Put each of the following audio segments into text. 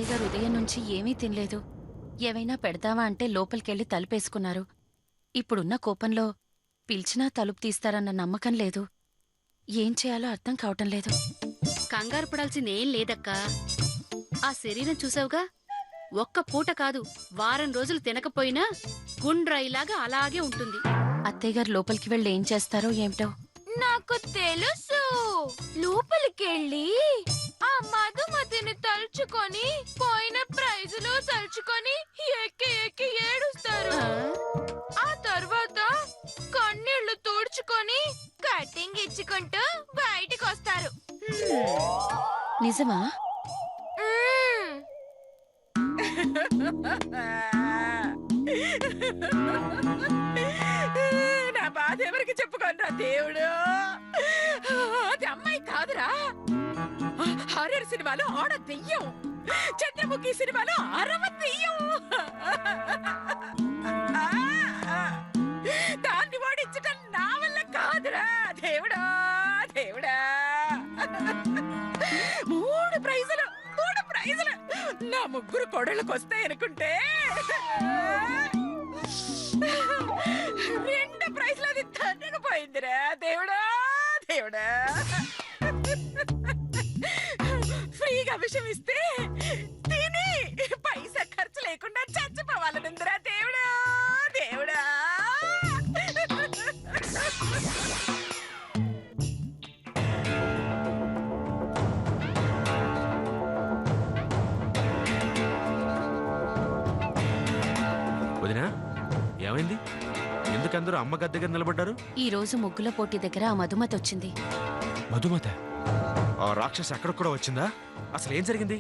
అత్తయ్య గారు ఉదయం నుంచి ఏమీ తినలేదు. ఏవైనా పెడతావా అంటే లోపలికెళ్ళి తలుపేసుకున్నారు. ఇప్పుడున్న కోపంలో పిలిచినా తలుపు తీస్తారన్న నమ్మకం లేదు. ఏం చేయాలో అర్థం కావటం లేదు. కంగారు పడాల్సిందేం లేదక్కా. ఆ శరీరం చూసావుగా, ఒక్క పూట కాదు వారం రోజులు తినకపోయినా గుండ్రాయిలాగా అలాగే ఉంటుంది. అత్తయ్య గారు లోపలికి వెళ్ళి ఏం చేస్తారో ఏమిటో. నాకు తెలుసు. లోపలికెళ్ళి ఆ మధుమతిని తలుచుకొని పోయిన ప్రైజులు తలుచుకొని ఎక్కి ఎక్కి ఏడుస్తారు. ఆ తర్వాత కన్నీళ్లు తుడుచుకొని కటింగ్ ఇచ్చుకుంటూ బయటికి వస్తారు. నిజమా? నా బాధ ఎవరికి చెప్పుకోనరా దేవుడు. అది అమ్మాయి కాదురా, హారర్ సినిమాలో ఆడ దెయ్యం, చంద్రముఖి సినిమాలో అరవ దెయ్యం. దాన్ని ఓడించటం నా వల్ల కాదురా దేవుడా దేవుడా. 3 ప్రైజులు నా 3 కొడళ్ళకు వస్తాయి అనుకుంటే 2 ప్రైజ్లు అది తన్నకపోయిందిరా దేవుడా దేవుడా. ఫ్రీగా విషయం ఇస్తే తిని పైసా ఖర్చు లేకుండా చచ్చిపోవాలనుందిరా దేవుడా దేవుడా. వదినా, ఏమైంది? ఎందుకందరూ అమ్మ గద్దె దగ్గర నిలబడ్డారు? ఈ రోజు ముగ్గుల పోటీ దగ్గర ఆ మధుమతి వచ్చింది. మధుమత? ఆ రాక్షసి అక్కడ కూడా వచ్చిందా? అసలు ఏం జరిగింది?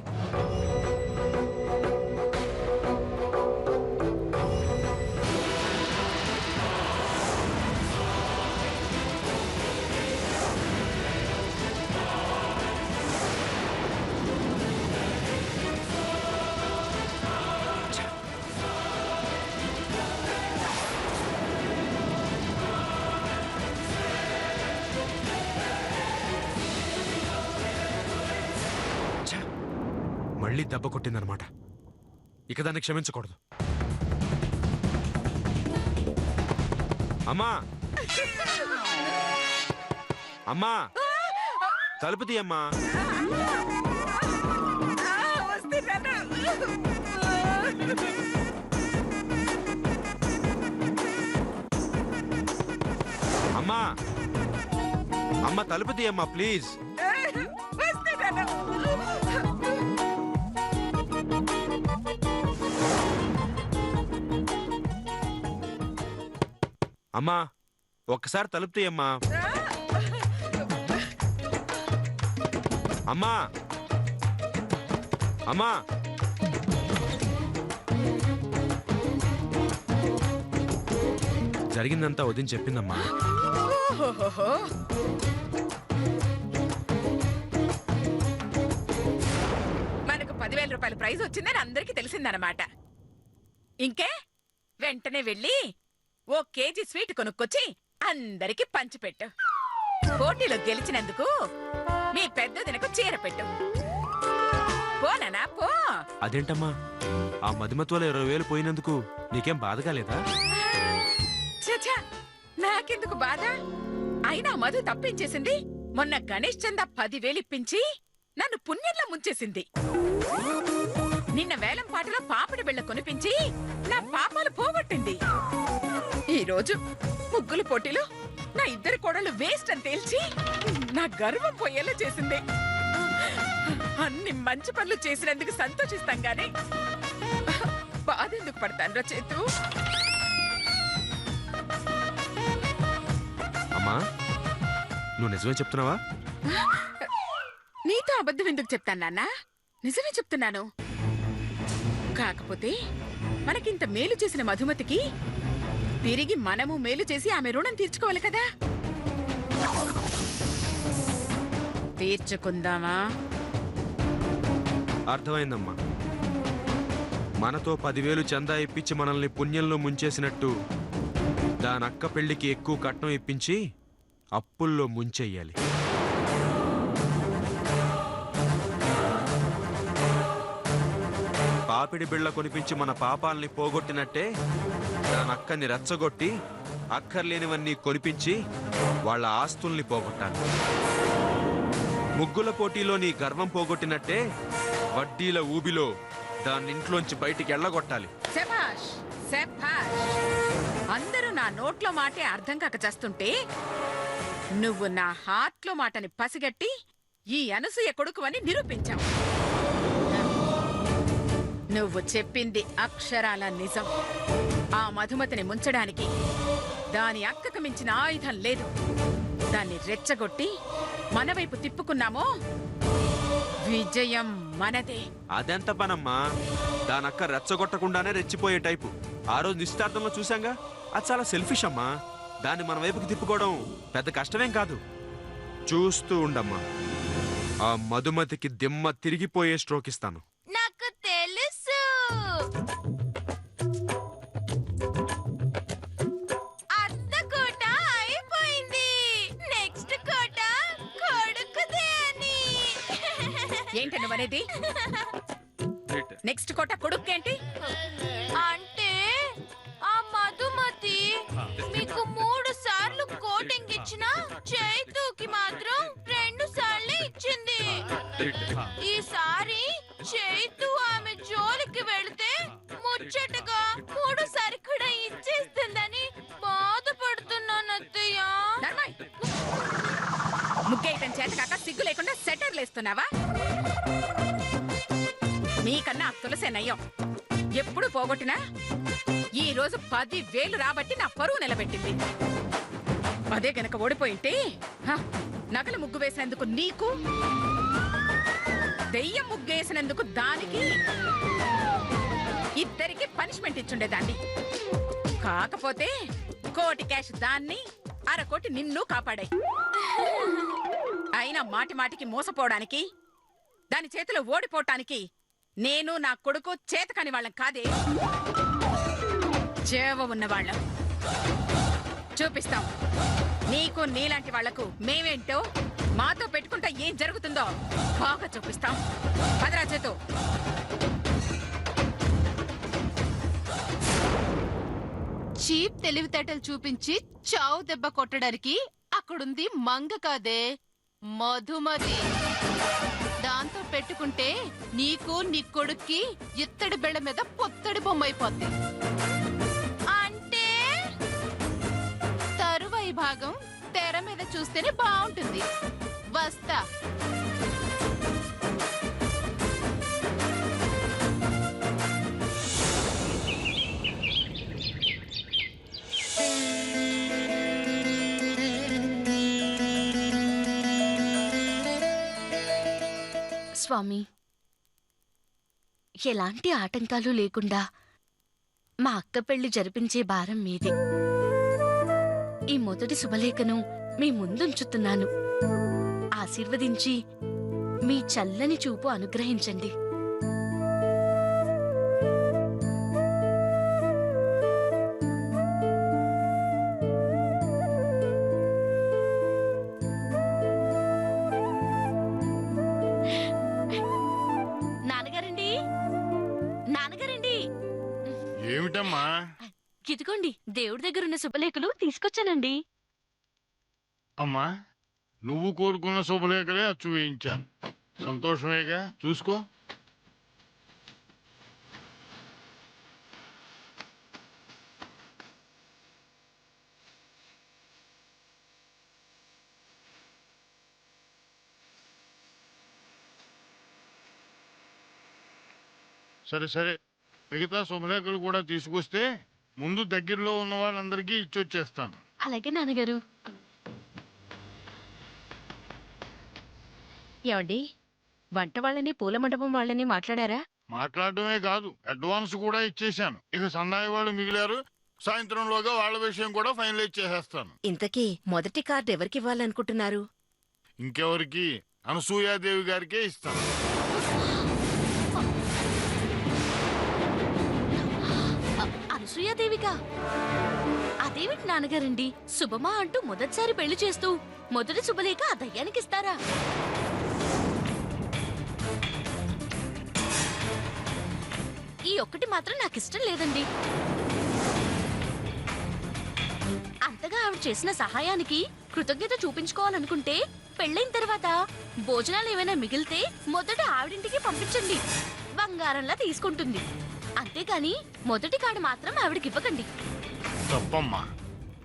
మళ్ళీ దెబ్బ కొట్టిందనమాట. ఇక దాన్ని క్షమించకూడదు. అమ్మా అమ్మా, తలుపు తీయమ్మా. అమ్మా అమ్మ, తలుపు తీయమ్మా ప్లీజ్. అమ్మా, ఒక్కసారి తలుపు తీయమ్మా. అమ్మా అమ్మా, జరిగిందంతా వదిన చెప్పిందమ్మా. మనకు 10,000 రూపాయల ప్రైజ్ వచ్చిందని అందరికీ తెలిసిందన్నమాట. ఇంకే వెంటనే వెళ్ళి 1 కేజీ స్వీట్ కొనుక్కొచ్చి అందరికి పంచిపెట్టు. పోటీలో గెలిచినందుకు మీ పెద్దదినకు చీర పెట్టు. పోనా పో. అదేంటమ్మా, ఆ మధుమతి 20,000 పోయినందుకు నీకేం బాధగా లేదా? చచ్చా, నాకెందుకు బాధ? అయినా మధు తప్పించేసింది. మొన్న గణేష్ చందా 10,000 ఇప్పించి నన్ను పుణ్యంలో ముంచేసింది. నిన్న వేలం పాటలో పాపిడి బిళ్ళ కొనిపించి నా పాపాలు పోగొట్టింది. ఈ రోజు ముగ్గుల పోటీలో నా 2 కోడలు వేస్ట్ అని తేల్చి నా గర్వం పోయేలా చేసింది. అన్ని మంచి పనులు చేసినందుకు సంతోషిస్తాం గానీ బాధెందుకు పడతాను చేతు. అమ్మా, నువ్వు నిజమే చెప్తున్నావా? నీతో అబద్ధం ఎందుకు చెప్తాను నాన్న? నిజమే చెప్తున్నాను. కాకపోతే మనకింత మేలు చేసిన మధుమతికి తిరిగి మనము మేలు చేసి ఆమె రుణం తీర్చుకోవాలి కదా. తీర్చుకుందామా? అర్థమైందమ్మా. మనతో 10,000 చందా ఇప్పించి మనల్ని పుణ్యంలో ముంచేసినట్టు దానక్క పెళ్లికి ఎక్కువ కట్నం ఇప్పించి అప్పుల్లో ముంచెయ్యాలి. పాపిడి బిళ్ళ కొనిపించి మన పాపాల్ని పోగొట్టినట్టే దానక్కని రెచ్చగొట్టి అక్కర్లేనివన్నీ కొనిపించి వాళ్ళ ఆస్తుల్ని పోగొట్టాలి. ముగ్గుల పోటీలో నీ గర్వం పోగొట్టినట్టే వడ్డీల ఊబిలో దాన్నింట్లోంచి బయటికి ఎళ్ళగొట్టాలి. శభాష్ శభాష్. అందరూ నా నోట్లో మాటే అర్థం కాక చేస్తుంటే నువ్వు నా హార్ట్లో మాటని పసిగట్టి ఈ అనసూయ కొడుకు అని నిరూపించావు. నువ్వు చెప్పింది అక్షరాల నిజం. ఆ మధుమతిని ముంచడానికి దాని అక్కకు మించిన ఆయుధం లేదు. దాన్ని రెచ్చగొట్టి మన వైపు తిప్పుకున్నామో విజయం మనదే. అదెంత పనమ్మా? దానక్క రెచ్చగొట్టకుండానే రెచ్చిపోయే టైపు. ఆ రోజు నిశ్చితార్థంలో చూశాంగా, అది చాలా సెల్ఫిష్ అమ్మా. దాన్ని మన వైపుకి తిప్పుకోవడం పెద్ద కష్టమేం కాదు. చూస్తూ ఉండమ్మా, ఆ మధుమతికి దిమ్మ తిరిగిపోయే స్ట్రోక్ ఇస్తాను. నాకు తెలుసు. అత్త కోట అయిపోయింది. నెక్స్ట్ కోట కొడుకుదే అని. ఏంటి నువ్వనేది? నెక్స్ట్ కోట కొడుకేంటి? అంటే ఆ మధుమతి మీకు 3 సార్లు కోటింగ్ ఇచ్చినా చైతుకి మాత్రం 2 సార్లే ఇచ్చింది. ఈసారి చైతు ఆమె జోలికి వెళితే ముచ్చటగా 3సారి కూడా ఇచ్చేస్తుందని బాధపడుతున్నాను అత్తయ్య. ముగ్గేయటం చేత కాక సిగ్గు లేకుండా సెటర్లేస్తున్నావా? నీకన్నా తులసే నయ్యం. ఎప్పుడు పోగొట్టినా ఈ రోజు 10,000 రాబట్టి నా పరువు నిలబెట్టింది. అదే గనక ఓడిపోయింటే నగల ముగ్గు వేసినందుకు నీకు, దెయ్యం ముగ్గేసినందుకు దానికి, ఇద్దరికి పనిష్మెంట్ ఇచ్చుండేదాన్ని. కాకపోతే 1 కోటి క్యాష్ దాన్ని, 1/2 కోటి నిన్ను కాపాడాయి. అయినా మాటి మాటికి మోసపోవడానికి, దాని చేతిలో ఓడిపోవటానికి నేను నా కొడుకు చేతకాని వాళ్ళం కాదే. చేవ ఉన్నవాళ్ళం. చూపిస్తాం నీకు, నీలాంటి వాళ్లకు మేమేంటో, మాతో పెట్టుకుంటా ఏం జరుగుతుందో బాగా చూపిస్తాం. పదరా చేతు. చీప్ తెలివితేటలు చూపించి చావు దెబ్బ కొట్టడానికి అక్కడుంది మంగ కాదే, మధుమతి. దాంతో పెట్టుకుంటే నీకు నీ కొడుక్కి ఇత్తడి బెళ్ళ మీద పొత్తడి బొమ్మ అయిపోద్ది. అంటే తరువాయి భాగం తెర మీద చూస్తేనే బాగుంటుంది. వస్తా. స్వామి, ఎలాంటి ఆటంకాలు లేకుండా మా అక్క పెళ్లి జరిపించే భారం మీది. ఈ మొదటి శుభలేఖను మీ ముందుంచుతున్నాను. ఆశీర్వదించి మీ చల్లని చూపు అనుగ్రహించండి. ఏమిటమ్మా? ఇదిగోండి, దేవుడి దగ్గరున్న శుభలేఖలు తీసుకొచ్చానండి. అమ్మా, నువ్వు కోరుకున్న శుభలేఖలే అచ్చు వేయించాను. సంతోషమేగా, చూసుకో. సరే సరే, మిగతా శుభలేఖలు కూడా తీసుకొస్తే ముందు దగ్గరలో ఉన్న వాళ్ళందరికీ ఇచ్చొచ్చేస్తాను. అలాగే నాన్నగారు. ఏమండి, వంట వాళ్ళని పూల మండపం వాళ్ళని మాట్లాడారా? మాట్లాడటమే కాదు, అడ్వాన్స్ కూడా ఇచ్చేశాను. ఇక సన్నాయి వాళ్ళు మిగిలారు. సాయంత్రంలోగా వాళ్ళ విషయం కూడా ఫైనలైజ్ చేసేస్తాను. ఇంతకీ మొదటి కార్డు ఎవరికి ఇవ్వాలనుకుంటున్నారు? ఇంకెవరికి? అనసూయాదేవి గారికే ఇస్తాను. అనసూయాదేవిగా? అదేమిటి నాన్నగారండి, శుభమా అంటూ మొదటిసారి పెళ్లి చేస్తూ మొదటి శుభలేఖ ఆ దయ్యానికి ఇస్తారా? ఈ ఒక్కటి మాత్రం నాకు ఇష్టం లేదండి. అంతగా ఆవిడ చేసిన సహాయానికి కృతజ్ఞత చూపించుకోవాలనుకుంటే పెళ్ళైన తర్వాత భోజనాలు ఏమైనా మిగిలితే మొదట ఆవిడింటికి పంపించండి. బంగారంలా తీసుకుంటుంది. అంతేకాని మొదటి కాడు మాత్రం ఆవిడకి ఇవ్వకండి. తప్పమ్మా.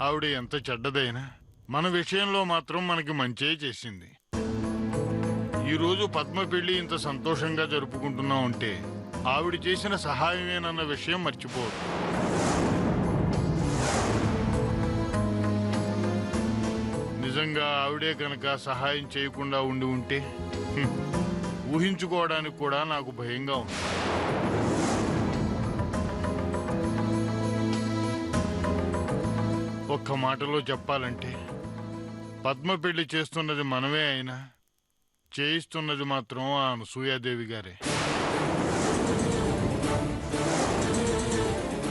ఆవిడ ఎంత చెడ్డదైనా మన విషయంలో మాత్రం మనకి మంచే చేసింది. ఈరోజు పద్మ పెళ్లి ఇంత సంతోషంగా జరుపుకుంటున్నాం అంటే ఆవిడ చేసిన సహాయమేనన్న విషయం మర్చిపోవద్దు. నిజంగా ఆవిడే కనుక సహాయం చేయకుండా ఉండి ఉంటే ఊహించుకోవడానికి కూడా నాకు భయంగా ఉంది. ఒక్క మాటలో చెప్పాలంటే పద్మ పెళ్లి చేస్తున్నది మనమే అయినా చేయిస్తున్నది మాత్రం ఆ అనసూయాదేవి గారే.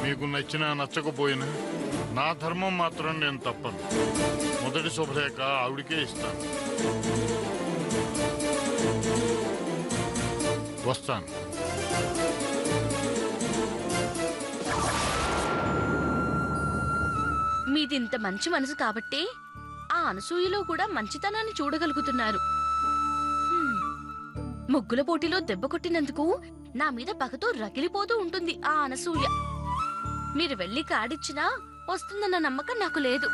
మీకు నచ్చినా నచ్చకపోయినా నా ధర్మం మాత్రం నేను తప్పను. మొదటి శుభలేఖ ఆవిడికే ఇస్తాను. వస్తాను. మీదింత మంచి మనసు కాబట్టే ఆ అనసూయలో కూడా మంచితనాన్ని చూడగలుగుతున్నారు. ముగ్గుల పోటీలో దెబ్బ కొట్టినందుకు నా మీద పగతో రగిలిపోతూ ఉంటుంది ఆ అనసూయ. మీరు వెళ్లి కాడిచ్చినా వస్తుందన్న నమ్మకం నాకు లేదు.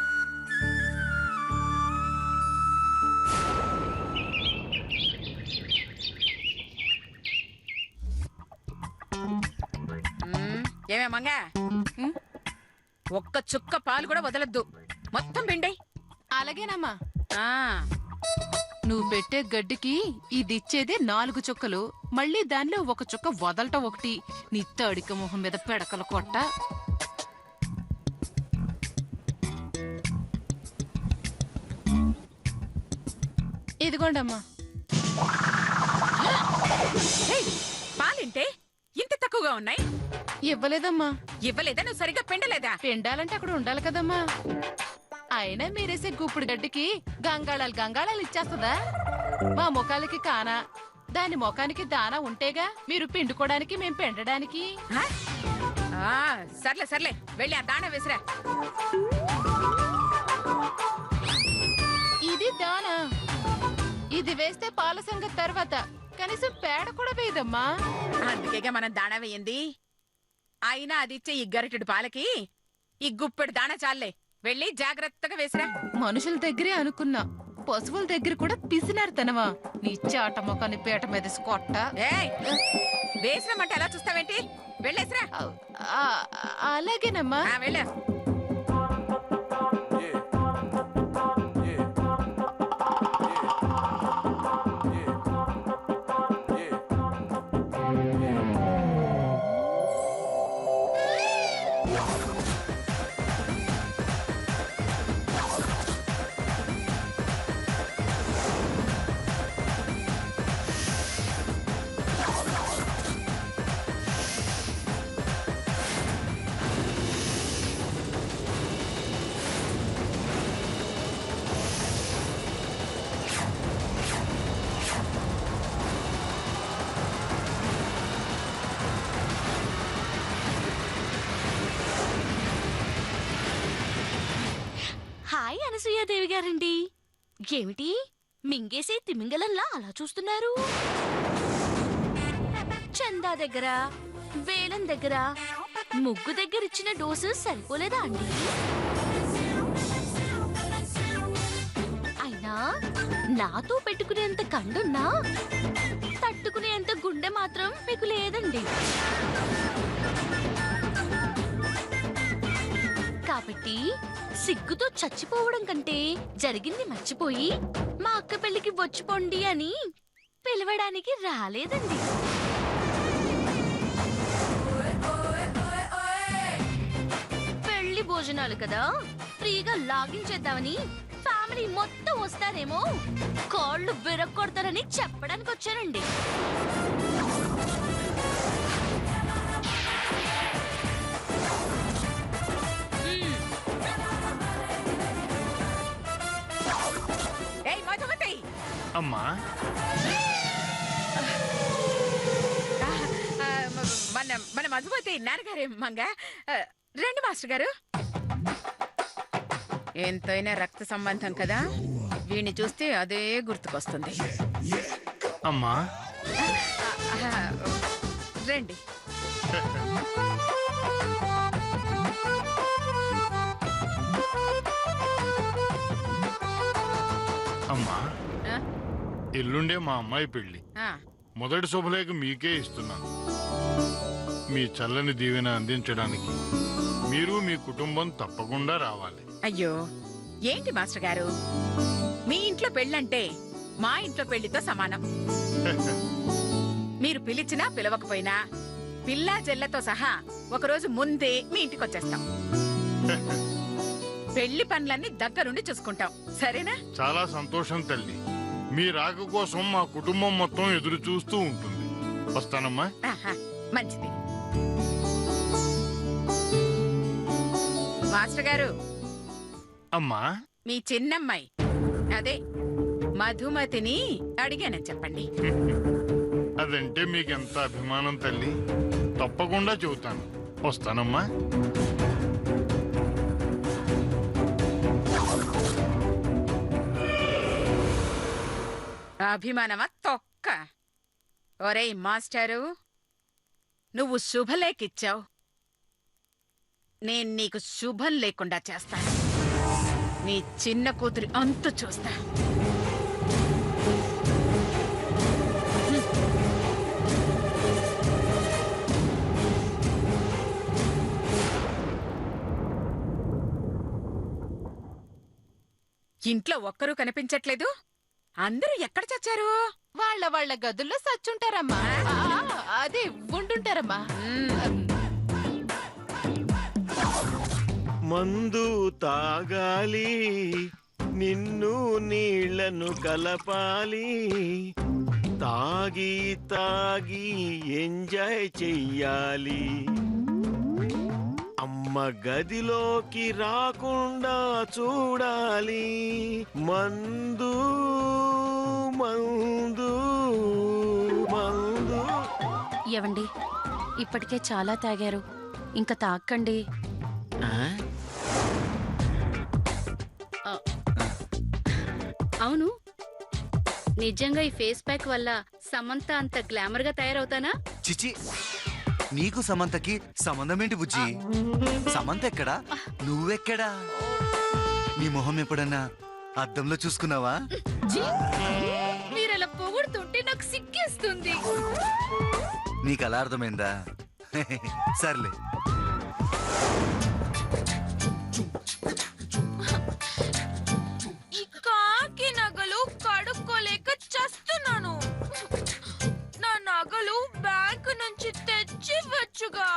ఏమే మంగా, ఒక్క చుక్క పాలు కూడా వదలద్దు. మొత్తం పిండి. అలాగేనమ్మా. ఆ నువ్వు పెట్టే గడ్డికి ఇదిచ్చేదే 4 చుక్కలు, మళ్ళీ దానిలో 1 చుక్క వదలటం ఒకటి. నీ తడిక మొహం మీద పెడకలు కొట్ట. ఇదిగోండమ్మా. పాలింటే ఇంత తక్కువగా ఉన్నాయి. ఇవ్వలేదమ్మా. ఇవ్వలేదా? నువ్వు సరిగ్గా పిండలేదా? పిండాలంటే అక్కడ ఉండాలి కదమ్మా. అయినా మీరేసే గుప్పుడు గడ్డికి గంగాళాలు ఇచ్చేస్తుందా? మా ముఖాలకి కానా, దాని ముఖానికి దానా ఉంటేగా మీరు పిండుకోవడానికి మేం పిండడానికి. సర్లే సర్లే, వెళ్ళి ఆ దాణా వేసిరా. ఇది దానా. ఇది వేస్తే పాల సంగతి తర్వాత, కనీసం పేడ కూడా వేయదమ్మా. అందుకేగా మనం దాణా వేయింది. అయినా అది ఇచ్చే ఈ గరిటెడు పాలకి ఈ గుప్పెడు దాణా చాలే. వెళ్ళి జాగ్రత్తగా వేసిరా. మనుషుల దగ్గరే అనుకున్నా, పశువుల దగ్గర కూడా పిసినారు తనవా. నీ చాట మొఖాన్ని పీట మీద కొట్ట. వేసినామంటే అలా చూస్తావేంటి? వెళ్ళేసిరా. అలాగేనమ్మా. వెళ్ళా. హాయ్ అనసూయాదేవి గారండి. ఏమిటి మింగేసే తిమింగలంలా అలా చూస్తున్నారు? చందా దగ్గర, వేలం దగ్గర, ముగ్గు దగ్గర ఇచ్చిన డోసు సరిపోలేదా అండి? అయినా నాతో పెట్టుకునేంత కండున్నా తట్టుకునేంత గుండె మాత్రం మీకు లేదండి. కాబట్టి సిగ్గుతో చచ్చిపోవడం కంటే జరిగింది మర్చిపోయి మా అక్క పెళ్లికి వచ్చిపోండి అని పిలవడానికి రాలేదండి. పెళ్లి భోజనాలు కదా, ఫ్రీగా లాగించేద్దామని ఫ్యామిలీ మొత్తం వస్తారేమో, కాళ్ళు విరక్కొడతారని చెప్పడానికి వచ్చానండి. అమ్మా, మన మన మధుమతి నాన్నగారే మంగ. రండి మాస్టర్ గారు. ఎంతైనా రక్త సంబంధం కదా, వీణ్ణి చూస్తే అదే గుర్తుకొస్తుంది. అమ్మా రండి. అమ్మా ఆ, ఎల్లుండే మా అమ్మాయి పెళ్లి. ఆ, మొదటి శుభలేఖ మీకే ఇస్తున్నాను. మీ చల్లని దీవెన అందించడానికి మీరు మీ కుటుంబం తప్పకుండా రావాలి. అయ్యో ఏంటి మాస్టర్ గారు, మీ ఇంట్లో పెళ్ళంటే మా ఇంట్లో పెళ్లితో సమానం. మీరు పిలిచినా పిలవకపోయినా పిల్లా జల్లతో సహా ఒకరోజు ముందే మీ ఇంటికి వచ్చేస్తాం. పెళ్లి పనులన్నీ దగ్గరుండి చూసుకుంటాం, సరేనా? చాలా సంతోషం తల్లి. మీ రాక కోసం మా కుటుంబం మొత్తం ఎదురు చూస్తూ ఉంటుంది. వస్తానమ్మా. ఆహా, మంచిది. మాస్టర్ గారు, అమ్మా మీ చిన్నమ్మాయి అదే మధుమతిని అడిగానని చెప్పండి. అదంటే మీకెంత అభిమానం తల్లి. తప్పకుండా చెబుతాను. వస్తానమ్మా. అభిమానమా తొక్క. ఒరేయ్ మాస్టారు, నువ్వు శుభలేఖిచ్చావు, నేను నీకు శుభం లేకుండా చేస్తాను. నీ చిన్న కూతురి అంతు చూస్తా. ఇంట్లో ఒక్కరూ కనిపించట్లేదు. అందరూ ఎక్కడ చచ్చారు? వాళ్ళ వాళ్ళ గదుల్లో సచ్చుంటారమ్మా. అదే ఉండుంటారమ్మా. మందు తాగాలి, నిన్ను నీళ్లను కలపాలి, తాగి తాగి ఎంజాయ్ చెయ్యాలి. అమ్మ గదిలోకి రాకుండా చూడాలి. మందు మందు మందు. ఏవండి, ఇప్పటికే చాలా తాగారు, ఇంకా తాక్కండి. అవును, నిజంగా ఈ ఫేస్ ప్యాక్ వల్ల సమంత అంత గ్లామర్ గా తయారవుతానా? చిచి, నీకు సమంతకి సంబంధం ఏంటి బుజ్జి? సమంత ఎక్కడా, నువ్వెక్కడా? నీ మొహం ఎప్పుడన్నా అద్దంలో చూసుకున్నావా? మీరలా పొగుడుతుంటే నాకు సిగ్గేస్తుంది. నీకు అలా అర్థమైందా? సర్లే. ఈ కాకి నగలు కడుక్కోలేక చస్తున్నాను. నా నగలు బ్యాంకు నుంచి తెచ్చివచ్చుగా.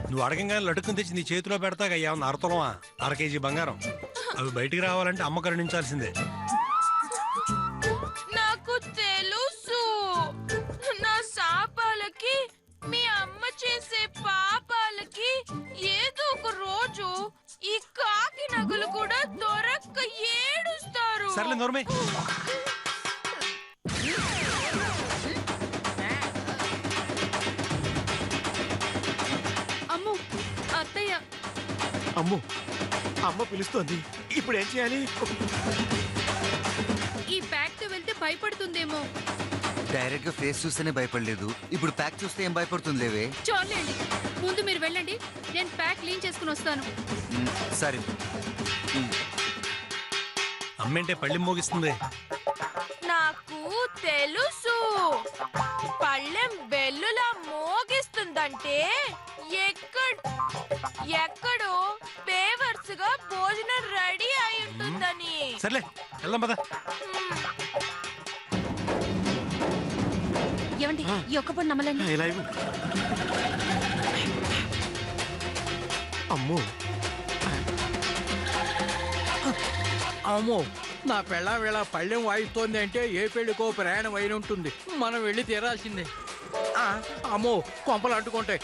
నువ్వు అడగంగానే లటుకుని తెచ్చి నీ చేతిలో పెడతాగా. ఏమన్నా అరతలమా? 1/2 కేజీ బంగారం. అవి బయటికి రావాలంటే అమ్మ కరుణించాల్సిందే. నాకు తెలుసు, నా శాపాలకి మీ అమ్మ చేసే పాపాలకి ఏదో ఒక రోజు ఈ కాకి నగలు కూడా దొరక్క ఏడుస్తారు. సర్లే నోర్మే. అమ్మో అత్తయ్య. అమ్మో, అమ్మ పిలుస్తోంది. ఇప్పుడు ఏం చేయాలి? ఈ ప్యాక్ తో వెళ్తే భయపడుతుందేమో. డైరెక్ట్ గా ఫేస్ చూస్తేనే భయపడలేదు, ఇప్పుడు ప్యాక్ చూస్తే ఏం భయపడుతుంది లేవే. చాలండి, ముందు మీరు వెళ్ళండి, నేను ప్యాక్ క్లీన్ చేసుకుని వస్తాను. సరే. అమ్మేంటే పళ్ళెం మోగిస్తుంది. నాకు తెలుసు, పళ్ళెం బెల్లులా మోగిస్తుందంటే ఎక్కడో పేవర్స్ గా భోజనం రెడీ అయి ఉంటుందని. సర్లే వెళ్దాం పద. ఏమండి, ఈ ఒక్క పొడి నమ్మలండి. ఇలా ఇవ్వు. అమ్మో అమ్మో, నా పెళ్ళ వేళ పళ్ళెం వాయిస్తోంది అంటే ఏ పెళ్లికో ప్రయాణం అయిన ఉంటుంది. మనం వెళ్ళి తీరాల్సిందే. అమ్మో, కొంపలు అంటుకుంటాయి.